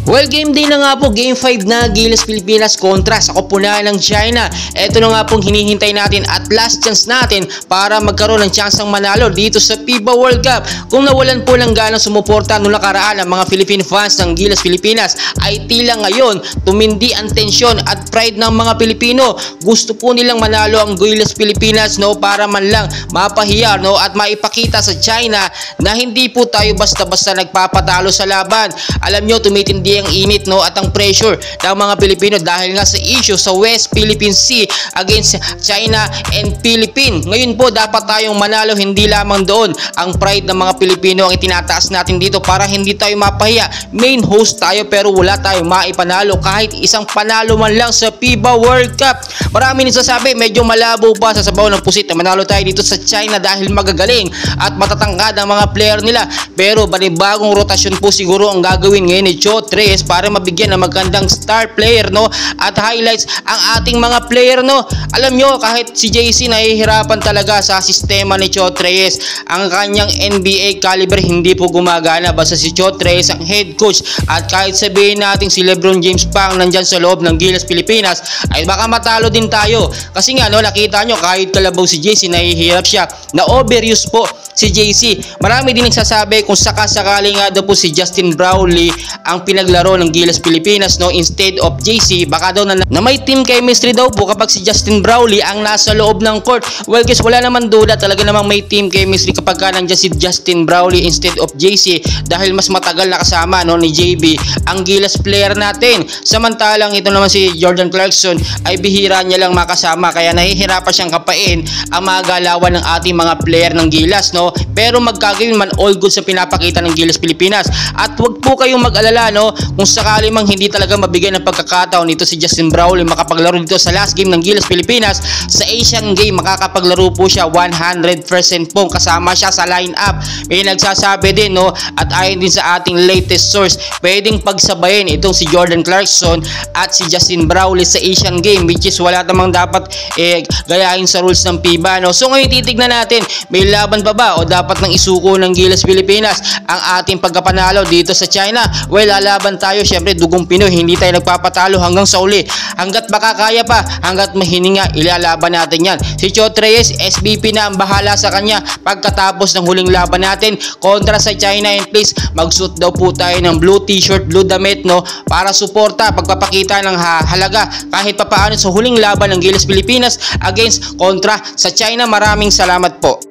Well, game day na nga po, game 5 na Gilas Pilipinas kontra sa koponan ng China. Ito na nga pong hinihintay natin at last chance natin para magkaroon ng tsansang manalo dito sa FIBA World Cup. Kung nawalan po ng ganang sumuporta noong nakaraan ang mga Philippine fans ng Gilas Pilipinas, ay tila ngayon tumindi ang tensyon at pride ng mga Pilipino. Gusto po nilang manalo ang Gilas Pilipinas, no, para man lang mapahiya, no, at maipakita sa China na hindi po tayo basta-basta nagpapatalo sa laban. Alam nyo, tumitindi ang init, no, at ang pressure ng mga Pilipino dahil nga sa issue sa West Philippine Sea against China and Philippines. Ngayon po dapat tayong manalo, hindi lamang doon. Ang pride ng mga Pilipino ang itinataas natin dito para hindi tayo mapahiya. Main host tayo pero wala tayong maipanalo kahit isang panalo man lang sa FIBA World Cup. Marami nagsasabi medyo malabo pa sa sabaw ng pusit na manalo tayo dito sa China dahil magagaling at matatangkad ang mga player nila. Pero banibagong rotasyon po siguro ang gagawin ngayon ni Chot Reyes para mabigyan ng magandang star player, no, at highlights ang ating mga player, no. Alam nyo, kahit si JC nahihirapan talaga sa sistema ni Chot Reyes. Ang kanyang NBA caliber hindi po gumagana basta si Chot Reyes ang head coach. At kahit sabihin natin si LeBron James pa ang nandyan sa loob ng Gilas Pilipinas, ay baka matalo din tayo. Kasi nga, no, nakita nyo kahit kalabaw si JC, nahihirap siya. Na overuse po si JC. Marami din nagsasabi kung sakasakali nga daw po si Justin Brownlee ang pinaglaro ng Gilas Pilipinas, no, instead of JC, baka daw na may team chemistry daw po kapag si Justin Brownlee ang nasa loob ng court. Well guys, wala naman duda, talaga namang may team chemistry kapag ka nandiyan si Justin Brownlee instead of JC dahil mas matagal na kasama, no, ni JB ang Gilas player natin. Samantalang ito naman si Jordan Clarkson ay bihira niya lang makasama kaya nahihirapan siyang kapain ang mga galawan ng ating mga player ng Gilas, no. Pero magkagawin man all good sa pinapakita ng Gilas Pilipinas. At wag po kayong mag-alala, no, kung sakali mang hindi talaga mabigyan ng pagkakataon nito si Justin Brownlee makapaglaro dito sa last game ng Gilas Pilipinas sa Asian Game, makakapaglaro po siya 100% po kasama siya sa lineup. May nagsasabi din, no, at ayon din sa ating latest source, pwedeng pagsabayin itong si Jordan Clarkson at si Justin Brownlee sa Asian Game, which is wala namang dapat gayahin sa rules ng FIBA, no. So ngayon titignan natin, may laban pa ba o dapat nang isuko ng Gilas Pilipinas ang ating pagkapanalo dito sa China? Well, lalaban tayo, syempre dugong Pinoy, hindi tayo nagpapatalo hanggang sa uli. Hanggat makakaya pa, hanggat mahininga, ilalaban natin yan. Si Chot Reyes, SBP na ang bahala sa kanya pagkatapos ng huling laban natin kontra sa China. And please, magsuot daw po tayo ng blue t-shirt, blue damit, no, para suporta, pagpapakita ng halaga kahit papaano sa huling laban ng Gilas Pilipinas against kontra sa China. Maraming salamat po.